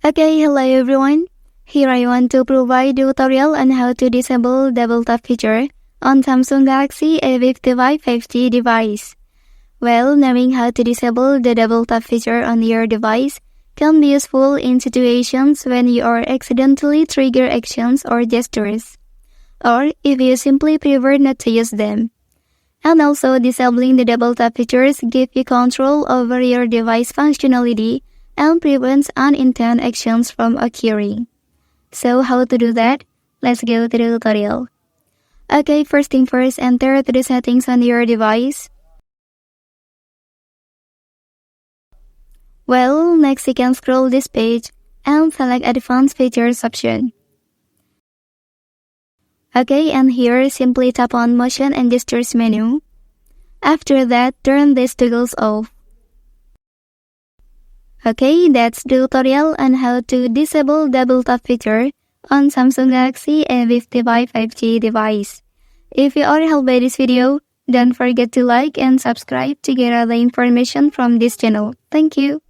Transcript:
Okay, hello everyone. Here I want to provide a tutorial on how to disable double tap feature on Samsung Galaxy A55 5G device. Well, knowing how to disable the double tap feature on your device can be useful in situations when you are accidentally trigger actions or gestures, or if you simply prefer not to use them. And also, disabling the double tap features gives you control over your device functionality and prevents unintended actions from occurring. So how to do that? Let's go to the tutorial. Okay, first thing first, enter to the settings on your device. Well, next you can scroll this page and select Advanced Features option. Okay, and here simply tap on Motion and Gestures menu. After that, turn these toggles off. Okay, that's the tutorial on how to disable double tap feature on Samsung Galaxy A55 5G device. If you are helped by this video, don't forget to like and subscribe to get other information from this channel. Thank you.